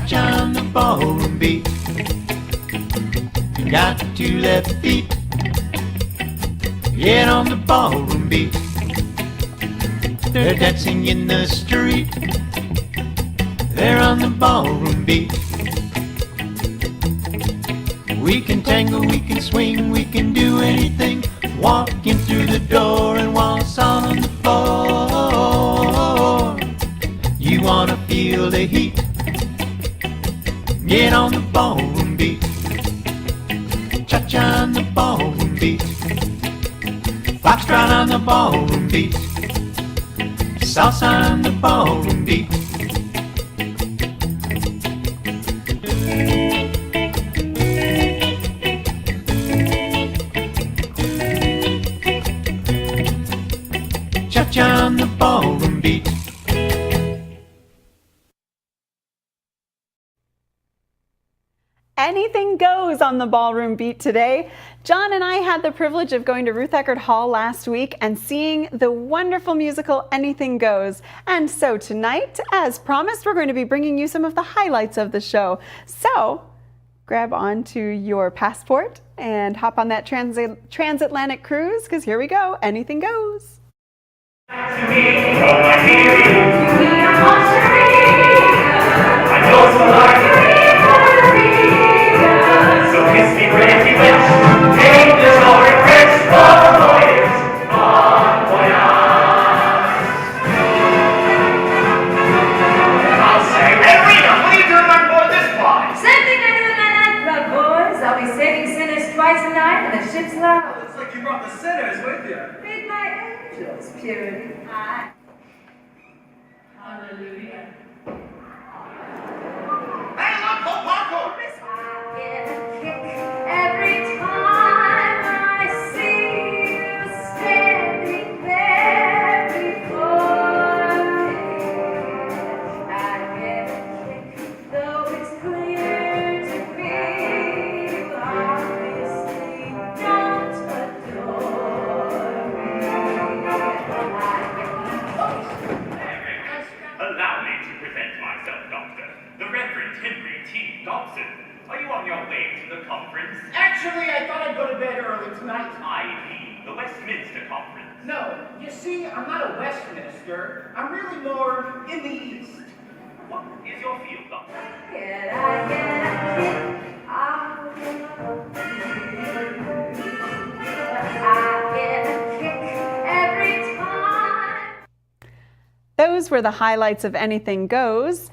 cha-cha on the ballroom beat. You got two left feet, get on the ballroom beat. They're dancing in the street, they're on the ballroom beat. We can tango, we can swing, we can do anything. Walking through the door and waltz on the floor. You wanna feel the heat, get on the ballroom beat. Cha-cha on the ballroom beat. Foxtrot on the ballroom beat. Salsa on the ballroom beat. Cha-cha on the ballroom beat. Anything goes on the ballroom beat today. John and I had the privilege of going to Ruth Eckerd Hall last week and seeing the wonderful musical Anything Goes. And so tonight, as promised, we're going to be bringing you some of the highlights of the show. So grab onto your passport and hop on that transatlantic cruise, because here we go. Anything goes. So kiss me pretty witch, dangerous or regrets, bon voyage, bon voyage. I'll say, hey Rita, what are you doing on board this flight? Same thing I do with my night club, boys. I'll be saving sinners twice a night and the ship's loud. It's like you brought the sinners with you. Read my angels, purity. Hallelujah. Hey, look, whole popcorn! Every time I see you standing there before me, I get a kick, though it's clear to me you obviously don't adore me. Allow me to present myself, Doctor. The Reverend Henry T. Dobson. Are you on your way to the conference? Actually, I thought I'd go to bed early tonight. I mean, the Westminster Conference. No, you see, I'm not a Westminster. I'm really more in the East. What is your field, Doctor? Can I get a kick out of you? I get a kick every time. Those were the highlights of Anything Goes.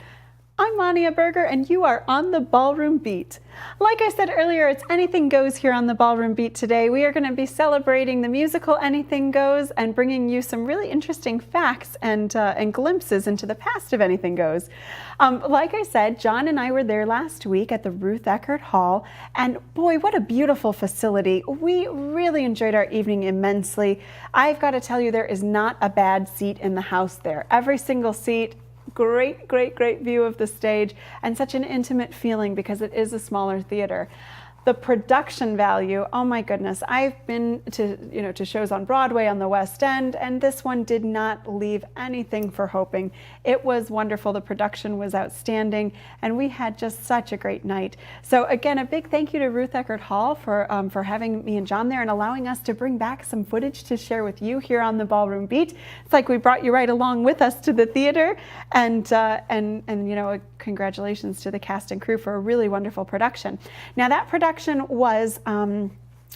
I'm Monia Berger, and you are on the Ballroom Beat. Like I said earlier, it's Anything Goes here on the Ballroom Beat today. We are going to be celebrating the musical Anything Goes and bringing you some really interesting facts and glimpses into the past of Anything Goes. Like I said, John and I were there last week at the Ruth Eckerd Hall, and boy, what a beautiful facility. We really enjoyed our evening immensely. I've got to tell you, there is not a bad seat in the house there. Every single seat. Great, great, great view of the stage, and such an intimate feeling because it is a smaller theater. The production value, oh my goodness, I've been to shows on Broadway, on the West End, and this one did not leave anything for hoping. It was wonderful. The production was outstanding, and we had just such a great night. So again, a big thank you to Ruth Eckerd Hall for having me and John there and allowing us to bring back some footage to share with you here on the Ballroom Beat. It's like we brought you right along with us to the theater, and congratulations to the cast and crew for a really wonderful production. Now that production was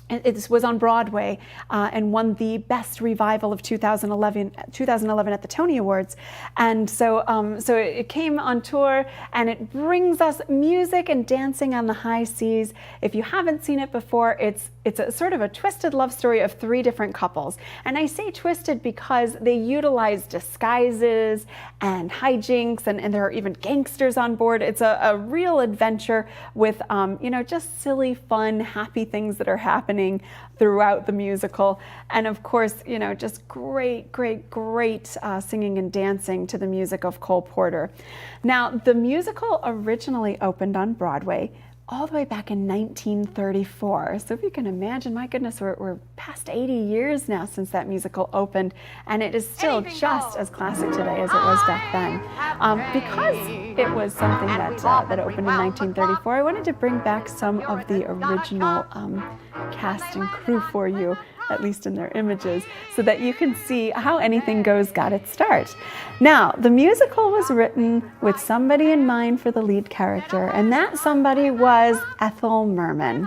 it was on Broadway and won the Best Revival of 2011 at the Tony Awards, and so it came on tour, and it brings us music and dancing on the high seas. If you haven't seen it before, it's a sort of a twisted love story of three different couples, and I say twisted because they utilize disguises and hijinks, and there are even gangsters on board. It's a real adventure with just silly, fun, happy things that are happening throughout the musical, and of course, just great singing and dancing to the music of Cole Porter. Now, the musical originally opened on Broadway all the way back in 1934. So if you can imagine, my goodness, we're past 80 years now since that musical opened, and it is still just as classic today as it was back then. Because it was something that opened in 1934, I wanted to bring back some of the original cast and crew for you, at least in their images, so that you can see how Anything Goes got its start. Now, the musical was written with somebody in mind for the lead character, and that somebody was Ethel Merman.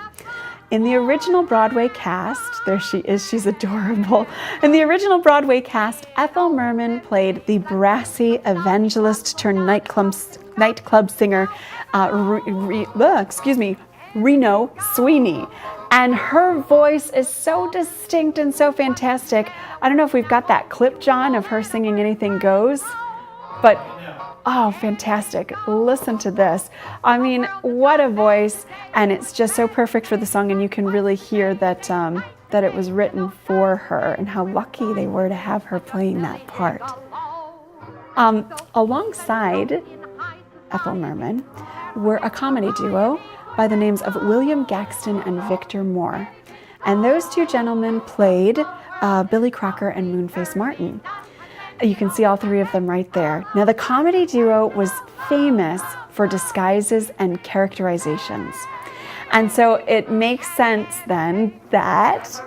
In the original Broadway cast, there she is, she's adorable. In the original Broadway cast, Ethel Merman played the brassy evangelist turned nightclub singer, Reno Sweeney. And her voice is so distinct and so fantastic. I don't know if we've got that clip, John, of her singing Anything Goes, but oh, fantastic. Listen to this. I mean, what a voice, and it's just so perfect for the song, and you can really hear that that it was written for her and how lucky they were to have her playing that part. Alongside Ethel Merman were a comedy duo by the names of William Gaxton and Victor Moore. And those two gentlemen played Billy Crocker and Moonface Martin. You can see all three of them right there. Now, the comedy duo was famous for disguises and characterizations. And so it makes sense then that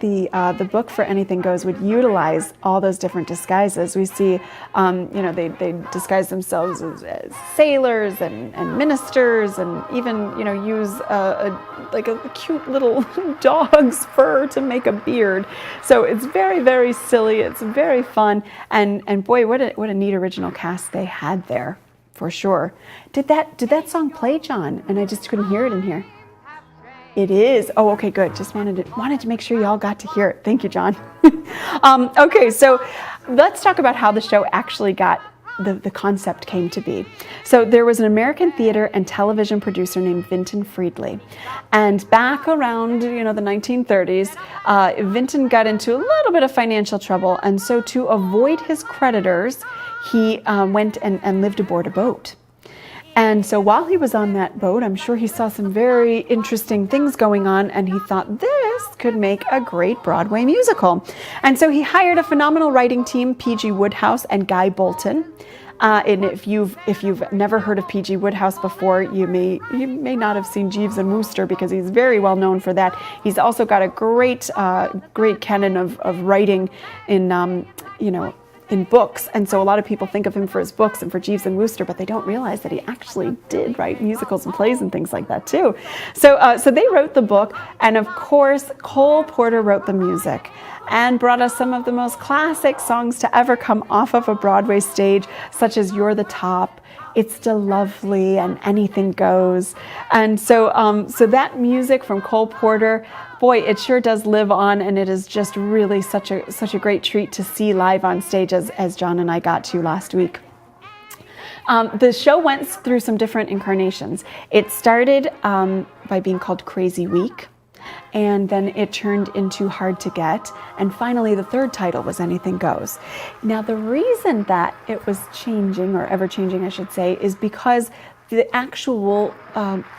the book for Anything Goes would utilize all those different disguises. We see, they disguise themselves as sailors and ministers, and even, use a cute little dog's fur to make a beard. So it's very, very silly. It's very fun, and boy, what a neat original cast they had there, for sure. Did that song play, John? And I just couldn't hear it in here. It is. Oh, okay, good. Just wanted to make sure y'all got to hear it. Thank you, John. Okay, so let's talk about how the show actually got, the concept came to be. So there was an American theater and television producer named Vinton Friedley. And back around, the 1930s, Vinton got into a little bit of financial trouble. And so to avoid his creditors, he went and lived aboard a boat. And so while he was on that boat, I'm sure he saw some very interesting things going on, and he thought this could make a great Broadway musical. And so he hired a phenomenal writing team, P.G. Wodehouse and Guy Bolton. And if you've never heard of P.G. Wodehouse before, you may not have seen Jeeves and Wooster, because he's very well known for that. He's also got a great canon of writing in books, and so a lot of people think of him for his books and for Jeeves and Wooster, but they don't realize that he actually did write musicals and plays and things like that too. So they wrote the book, and of course Cole Porter wrote the music and brought us some of the most classic songs to ever come off of a Broadway stage, such as You're the Top, It's DeLovely, and Anything Goes. And so that music from Cole Porter, boy, it sure does live on, and it is just really such a great treat to see live on stage, as John and I got to last week. The show went through some different incarnations. It started by being called Crazy Week, and then it turned into Hard to Get, and finally the third title was Anything Goes. Now, the reason that it was changing, or ever changing I should say, is because the actual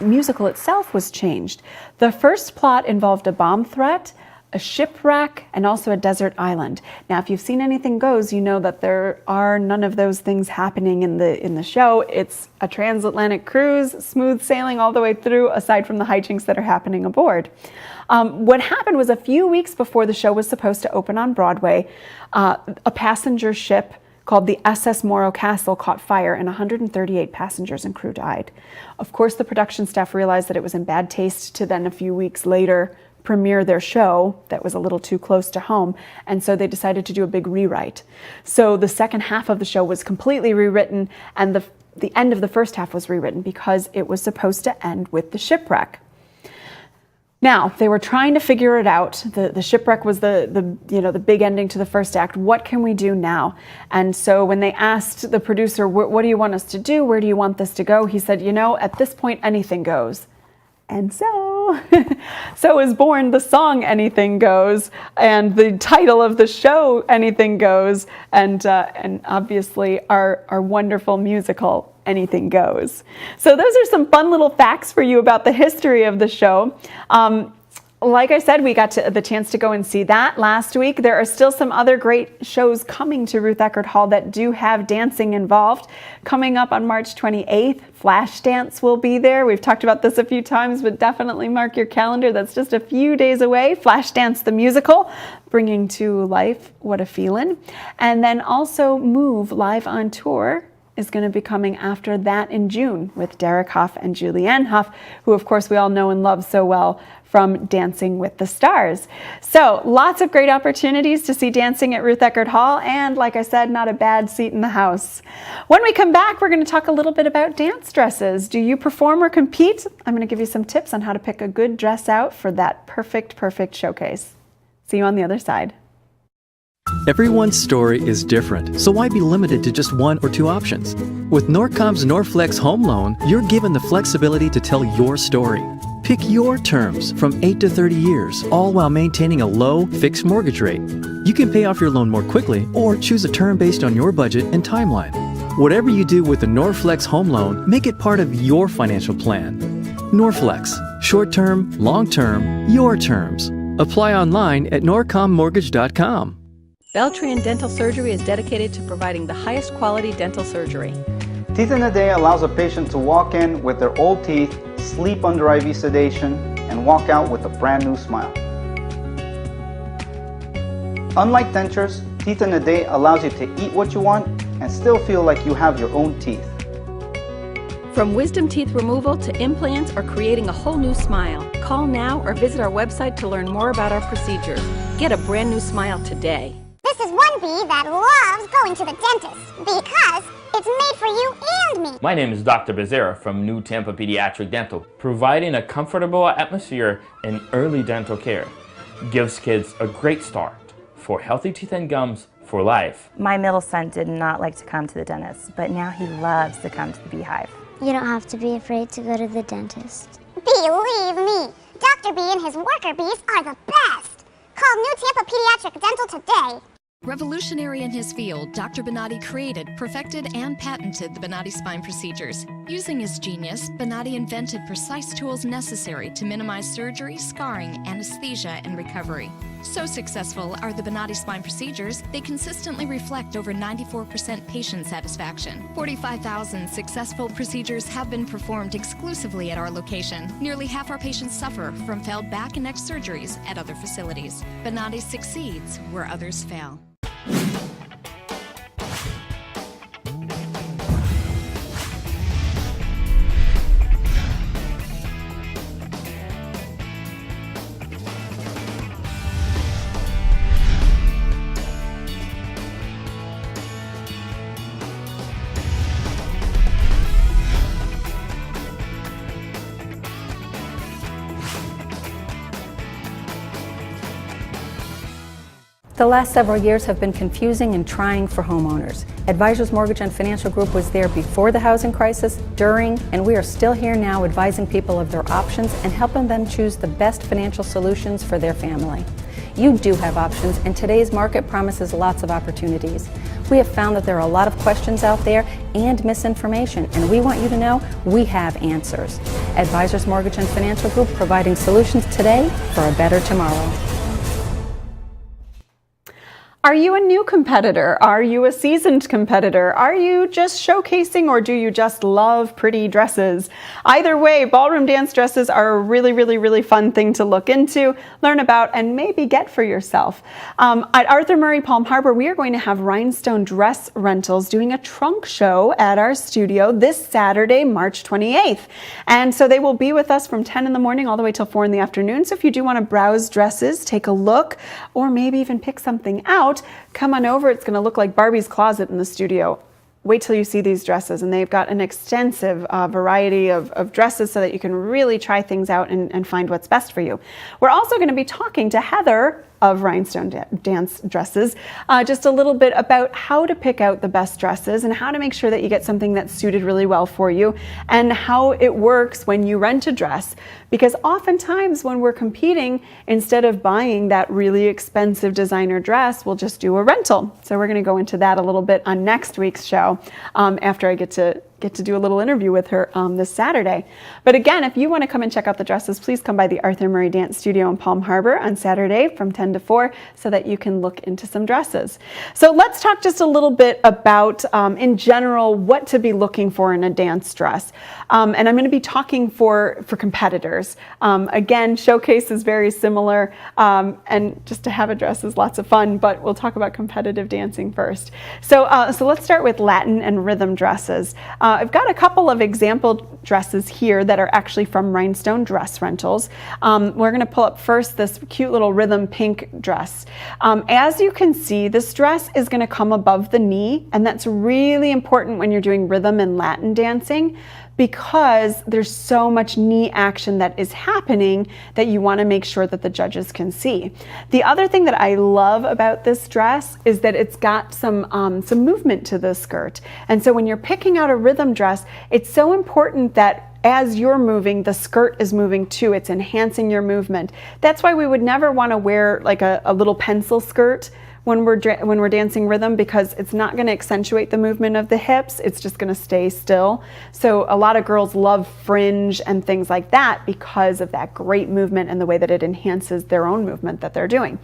musical itself was changed. The first plot involved a bomb threat, a shipwreck, and also a desert island. Now, if you've seen Anything Goes, you know that there are none of those things happening in the show. It's a transatlantic cruise, smooth sailing all the way through, aside from the hijinks that are happening aboard. What happened was, a few weeks before the show was supposed to open on Broadway, a passenger ship called the SS Morro Castle caught fire, and 138 passengers and crew died. Of course, the production staff realized that it was in bad taste to then, a few weeks later, premiere their show that was a little too close to home, and so they decided to do a big rewrite. So the second half of the show was completely rewritten, and the end of the first half was rewritten because it was supposed to end with the shipwreck. Now, they were trying to figure it out. The shipwreck was the big ending to the first act. What can we do now? And so when they asked the producer, what do you want us to do? Where do you want this to go? He said, at this point, anything goes. And so is born the song Anything Goes, and the title of the show Anything Goes, and obviously our wonderful musical anything goes. So those are some fun little facts for you about the history of the show. Like I said, we got the chance to go and see that last week. There are still some other great shows coming to Ruth Eckerd Hall that do have dancing involved. Coming up on March 28th, Flashdance will be there. We've talked about this a few times, but definitely mark your calendar. That's just a few days away. Flashdance the musical, bringing to life What a Feelin'. And then also Move live on tour is going to be coming after that in June with Derek Hough and Julianne Hough, who of course we all know and love so well from Dancing with the Stars. So lots of great opportunities to see dancing at Ruth Eckerd Hall, and like I said, not a bad seat in the house. When we come back, we're going to talk a little bit about dance dresses. Do you perform or compete? I'm going to give you some tips on how to pick a good dress out for that perfect showcase. See you on the other side. Everyone's story is different, so why be limited to just one or two options? With Norcom's Norflex Home Loan, you're given the flexibility to tell your story. Pick your terms from 8 to 30 years, all while maintaining a low, fixed mortgage rate. You can pay off your loan more quickly or choose a term based on your budget and timeline. Whatever you do with the Norflex Home Loan, make it part of your financial plan. Norflex. Short-term, long-term, your terms. Apply online at norcommortgage.com. Beltran Dental Surgery is dedicated to providing the highest quality dental surgery. Teeth in a Day allows a patient to walk in with their old teeth, sleep under IV sedation, and walk out with a brand new smile. Unlike dentures, Teeth in a Day allows you to eat what you want and still feel like you have your own teeth. From wisdom teeth removal to implants or creating a whole new smile, call now or visit our website to learn more about our procedures. Get a brand new smile today. This is one bee that loves going to the dentist because it's made for you and me. My name is Dr. Becerra from New Tampa Pediatric Dental, providing a comfortable atmosphere in early dental care. Gives kids a great start for healthy teeth and gums for life. My middle son did not like to come to the dentist, but now he loves to come to the Beehive. You don't have to be afraid to go to the dentist. Believe me, Dr. B and his worker bees are the best. Call New Tampa Pediatric Dental today. Revolutionary in his field, Dr. Bonatti created, perfected, and patented the Bonatti spine procedures. Using his genius, Bonatti invented precise tools necessary to minimize surgery, scarring, anesthesia, and recovery. So successful are the Bonatti spine procedures, they consistently reflect over 94% patient satisfaction. 45,000 successful procedures have been performed exclusively at our location. Nearly half our patients suffer from failed back and neck surgeries at other facilities. Bonatti succeeds where others fail. The last several years have been confusing and trying for homeowners. Advisors Mortgage and Financial Group was there before the housing crisis, during, and we are still here now advising people of their options and helping them choose the best financial solutions for their family. You do have options, and today's market promises lots of opportunities. We have found that there are a lot of questions out there and misinformation, and we want you to know we have answers. Advisors Mortgage and Financial Group, providing solutions today for a better tomorrow. Are you a new competitor? Are you a seasoned competitor? Are you just showcasing, or do you just love pretty dresses? Either way, ballroom dance dresses are a really fun thing to look into, learn about, and maybe get for yourself. At Arthur Murray Palm Harbor, we are going to have Rhinestone Dress Rentals doing a trunk show at our studio this Saturday, March 28th. And so they will be with us from 10 in the morning all the way till 4 in the afternoon. So if you do want to browse dresses, take a look, or maybe even pick something out, come on over. It's going to look like Barbie's closet in the studio. Wait till you see these dresses, and they've got an extensive variety of dresses so that you can really try things out and find what's best for you. We're also going to be talking to Heather of Rhinestone Dance Dresses, just a little bit about how to pick out the best dresses and how to make sure that you get something that's suited really well for you, and how it works when you rent a dress. Because oftentimes when we're competing, instead of buying that really expensive designer dress, we'll just do a rental. So we're going to go into that a little bit on next week's show after I get to get to do a little interview with her this Saturday. But again, if you want to come and check out the dresses, please come by the Arthur Murray Dance Studio in Palm Harbor on Saturday from 10 to 4 so that you can look into some dresses. So let's talk just a little bit about, in general, what to be looking for in a dance dress. And I'm going to be talking for competitors. Again, showcase is very similar, and just to have a dress is lots of fun, but we'll talk about competitive dancing first. So let's start with Latin and rhythm dresses. I've got a couple of example dresses here that are actually from Rhinestone Dress Rentals. We're going to pull up first this cute little rhythm pink dress. As you can see, this dress is going to come above the knee, and that's really important when you're doing rhythm and Latin dancing, because there's so much knee action that is happening that you want to make sure that the judges can see. The other thing that I love about this dress is that it's got some movement to the skirt. And so when you're picking out a rhythm dress, it's so important that as you're moving, the skirt is moving too. It's enhancing your movement. That's why we would never want to wear like a little pencil skirt when we're dancing rhythm, because it's not going to accentuate the movement of the hips. It's just going to stay still. So a lot of girls love fringe and things like that because of that great movement and the way that it enhances their own movement that they're doing.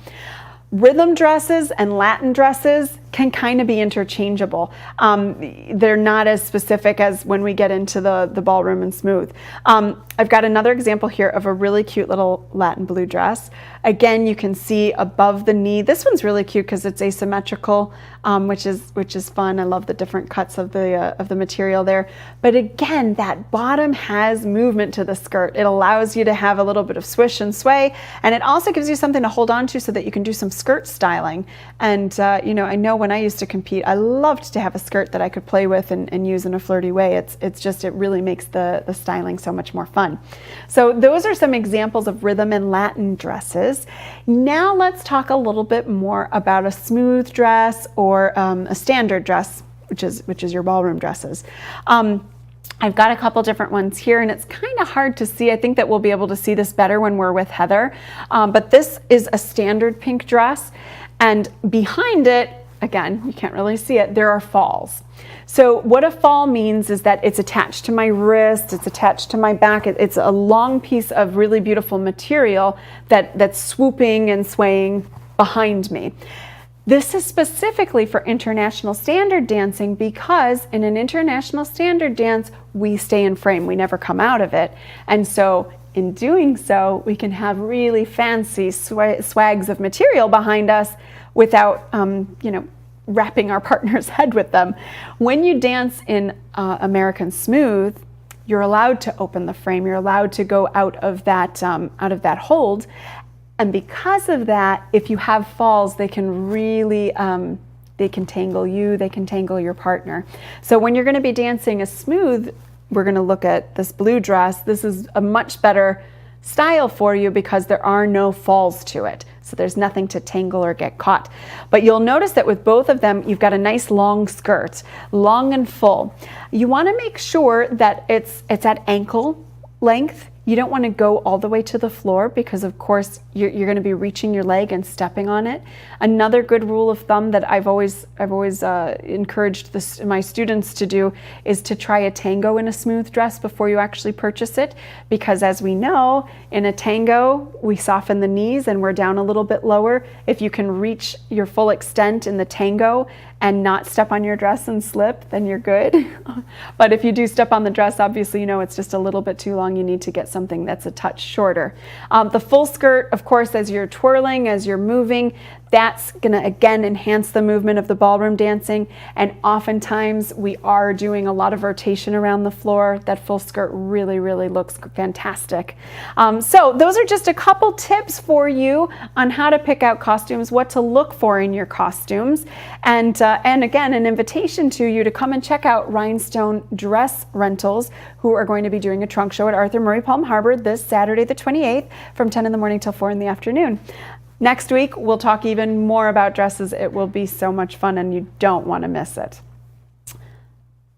Rhythm dresses and Latin dresses can kind of be interchangeable. They're not as specific as when we get into the ballroom and smooth. I've got another example here of a really cute little Latin blue dress. Again, you can see above the knee. This one's really cute because it's asymmetrical, which is fun. I love the different cuts of the material there. But again, that bottom has movement to the skirt. It allows you to have a little bit of swish and sway, and it also gives you something to hold on to so that you can do some skirt styling. And I know when I used to compete, I loved to have a skirt that I could play with and use in a flirty way. It really makes the styling so much more fun. So those are some examples of rhythm and Latin dresses. Now let's talk a little bit more about a smooth dress or a standard dress, which is your ballroom dresses. I've got a couple different ones here, and it's kind of hard to see. I think that we'll be able to see this better when we're with Heather. But this is a standard pink dress, and behind it, again, you can't really see it, there are falls. So what a fall means is that it's attached to my wrist, it's attached to my back. It's a long piece of really beautiful material that's swooping and swaying behind me. This is specifically for international standard dancing because in an international standard dance, we stay in frame. We never come out of it. And so in doing so, we can have really fancy swags of material behind us without, wrapping our partner's head with them. When you dance in American Smooth, you're allowed to open the frame. You're allowed to go out of that hold. And because of that, if you have falls, they can really, they can tangle you, they can tangle your partner. So when you're going to be dancing a smooth, we're going to look at this blue dress. This is a much better style for you because there are no falls to it. So there's nothing to tangle or get caught. But you'll notice that with both of them, you've got a nice long skirt, long and full. You want to make sure that it's at ankle length. You don't want to go all the way to the floor because, of course, you're going to be reaching your leg and stepping on it. Another good rule of thumb that I've always encouraged my students to do is to try a tango in a smooth dress before you actually purchase it, because as we know, in a tango, we soften the knees and we're down a little bit lower. If you can reach your full extent in the tango and not step on your dress and slip, then you're good. But if you do step on the dress, obviously it's just a little bit too long. You need to get something that's a touch shorter. The full skirt, of course, as you're twirling, as you're moving, that's gonna again enhance the movement of the ballroom dancing, and oftentimes we are doing a lot of rotation around the floor. That full skirt really, really looks fantastic. So those are just a couple tips for you on how to pick out costumes, what to look for in your costumes, and again, an invitation to you to come and check out Rhinestone Dress Rentals, who are going to be doing a trunk show at Arthur Murray Palm Harbor this Saturday the 28th from 10 in the morning till 4 in the afternoon. Next week, we'll talk even more about dresses. It will be so much fun and you don't want to miss it.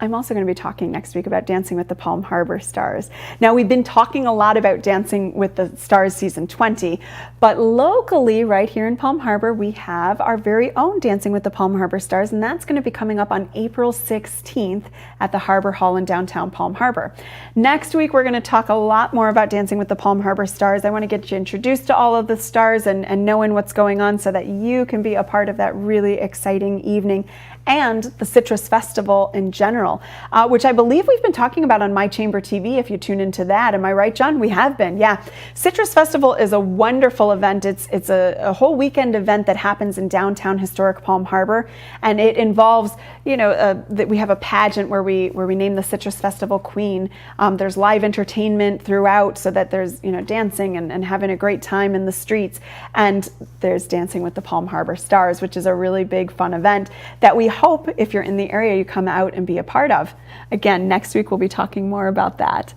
I'm also going to be talking next week about Dancing with the Palm Harbor Stars. Now, we've been talking a lot about Dancing with the Stars season 20, but locally, right here in Palm Harbor, we have our very own Dancing with the Palm Harbor Stars, and that's going to be coming up on April 16th at the Harbor Hall in downtown Palm Harbor. Next week, we're going to talk a lot more about Dancing with the Palm Harbor Stars. I want to get you introduced to all of the stars and knowing what's going on so that you can be a part of that really exciting evening and the Citrus Festival in general, which I believe we've been talking about on My Chamber TV if you tune into that. Am I right, John? We have been, yeah. Citrus Festival is a wonderful event. It's a whole weekend event that happens in downtown historic Palm Harbor, and it involves, you know, that we have a pageant where we name the Citrus Festival Queen. There's live entertainment throughout so that there's, you know, dancing and having a great time in the streets, and there's Dancing with the Palm Harbor Stars, which is a really big fun event that we hope if you're in the area you come out and be a part of. Again, next week we'll be talking more about that.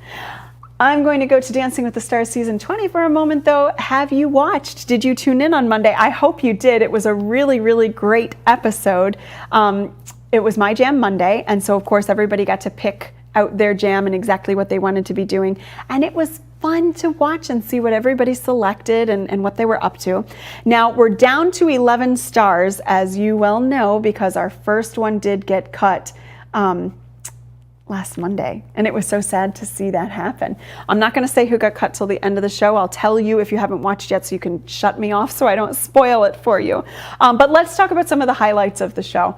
I'm going to go to Dancing with the Stars season 20 for a moment though. Have you watched? Did you tune in on Monday? I hope you did. It was a really, really great episode. It was My Jam Monday, and so of course everybody got to pick out their jam and exactly what they wanted to be doing, and it was fun to watch and see what everybody selected and what they were up to. Now we're down to 11 stars, as you well know, because our first one did get cut last Monday, and it was so sad to see that happen. I'm not going to say who got cut till the end of the show. I'll tell you if you haven't watched yet so you can shut me off so I don't spoil it for you. But let's talk about some of the highlights of the show.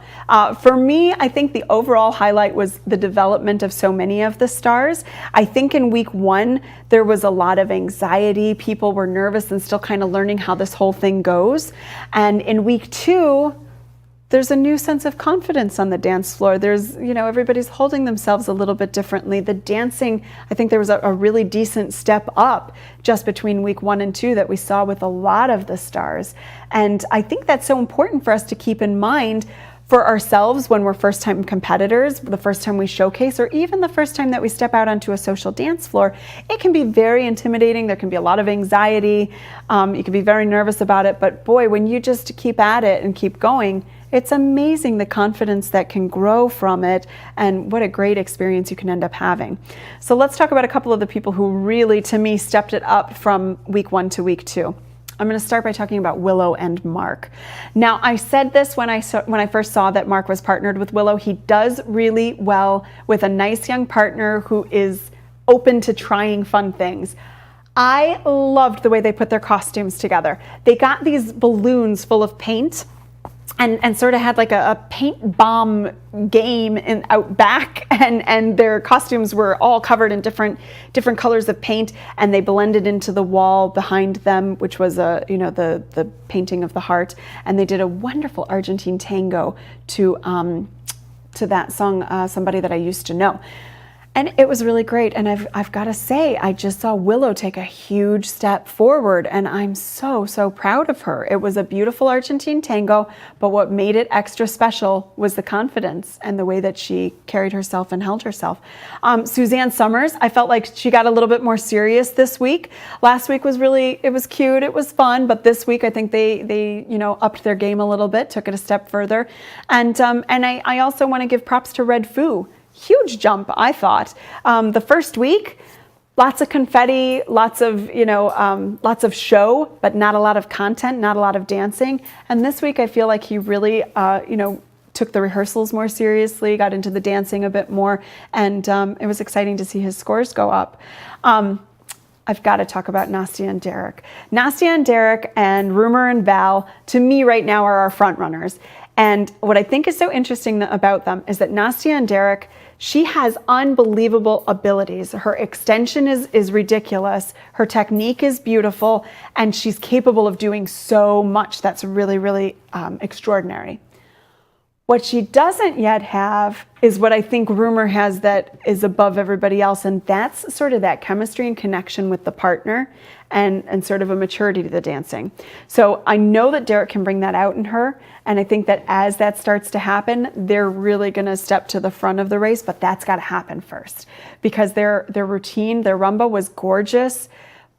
For me, I think the overall highlight was the development of so many of the stars. I think in week 1 there was a lot of anxiety. People were nervous and still kind of learning how this whole thing goes. And in week 2, there's a new sense of confidence on the dance floor. There's, you know, everybody's holding themselves a little bit differently. The dancing, I think there was a really decent step up just between week 1 and 2 that we saw with a lot of the stars. And I think that's so important for us to keep in mind for ourselves when we're first-time competitors, the first time we showcase, or even the first time that we step out onto a social dance floor. It can be very intimidating. There can be a lot of anxiety. You can be very nervous about it. But boy, when you just keep at it and keep going, it's amazing the confidence that can grow from it, and what a great experience you can end up having. So let's talk about a couple of the people who really, to me, stepped it up from week 1 to week 2. I'm going to start by talking about Willow and Mark. Now, I said this when I first saw that Mark was partnered with Willow. He does really well with a nice young partner who is open to trying fun things. I loved the way they put their costumes together. They got these balloons full of paint and sort of had like a paint bomb game out back, and their costumes were all covered in different colors of paint, and they blended into the wall behind them, which was the painting of the heart. And they did a wonderful Argentine tango to that song, Somebody That I Used to Know. And it was really great, and I've got to say, I just saw Willow take a huge step forward, and I'm so, so proud of her. It was a beautiful Argentine tango, but what made it extra special was the confidence and the way that she carried herself and held herself. Suzanne Summers, I felt like she got a little bit more serious this week. Last week was really, it was cute, it was fun, but this week I think they upped their game a little bit, took it a step further. And I also want to give props to Red Foo. Huge jump, I thought. The first week, lots of confetti, lots of show, but not a lot of content, not a lot of dancing. And this week, I feel like he really, took the rehearsals more seriously, got into the dancing a bit more, and it was exciting to see his scores go up. I've got to talk about Nastia and Derek. Nastia and Derek and Rumor and Val, to me right now, are our front runners. And what I think is so interesting about them is that Nastia and Derek, she has unbelievable abilities. Her extension is ridiculous. Her technique is beautiful, and she's capable of doing so much that's really, really extraordinary. What she doesn't yet have is what I think Rumor has that is above everybody else, and that's sort of that chemistry and connection with the partner and sort of a maturity to the dancing. So I know that Derek can bring that out in her, and I think that as that starts to happen, they're really going to step to the front of the race, but that's got to happen first because their routine, their rumba was gorgeous,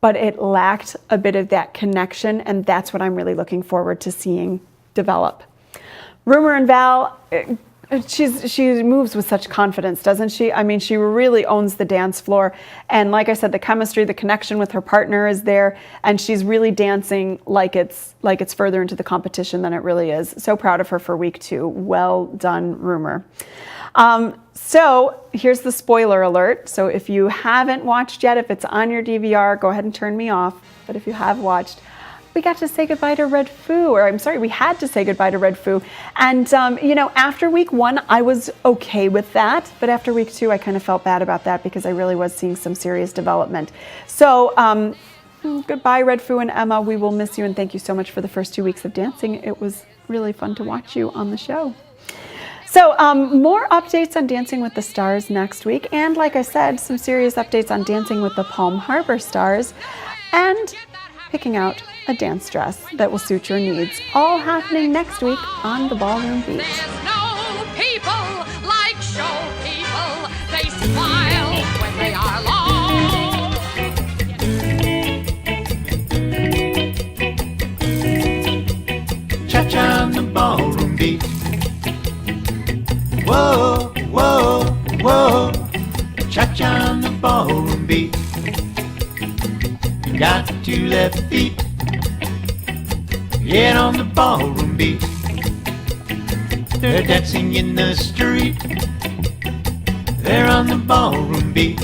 but it lacked a bit of that connection, and that's what I'm really looking forward to seeing develop. Rumor and Val, She moves with such confidence, doesn't she? I mean, she really owns the dance floor. And like I said, the chemistry, the connection with her partner is there, and she's really dancing like it's further into the competition than it really is. So proud of her for week 2. Well done, Rumor. So here's the spoiler alert. So if you haven't watched yet, if it's on your DVR, go ahead and turn me off. But if you have watched, we got to say goodbye to Red Foo, or I'm sorry, we had to say goodbye to Red Foo. And, after week 1, I was okay with that. But after week 2, I kind of felt bad about that because I really was seeing some serious development. So goodbye, Red Foo and Emma. We will miss you, and thank you so much for the first 2 weeks of dancing. It was really fun to watch you on the show. So more updates on Dancing with the Stars next week. And like I said, some serious updates on Dancing with the Palm Harbor Stars. And picking out a dance dress that will suit your needs. All happening next week on the Ballroom Beat. There's no people like show people. They smile when they are alone. Cha-cha on the ballroom beat. Whoa, whoa, whoa. Cha-cha on the ballroom beat. Got 2 left feet. Get on the ballroom beat. They're dancing in the street. They're on the ballroom beat.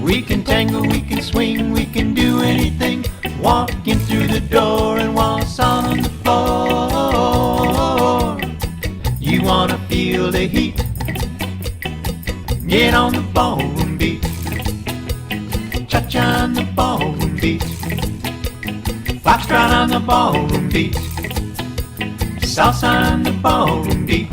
We can tango, we can swing, we can do anything. Walking through the door and waltz on the floor. You wanna feel the heat? Get on the ballroom beat. Cha-cha on the ballroom beat. Foxtrot on the ballroom beat. Salsa on the ballroom beat.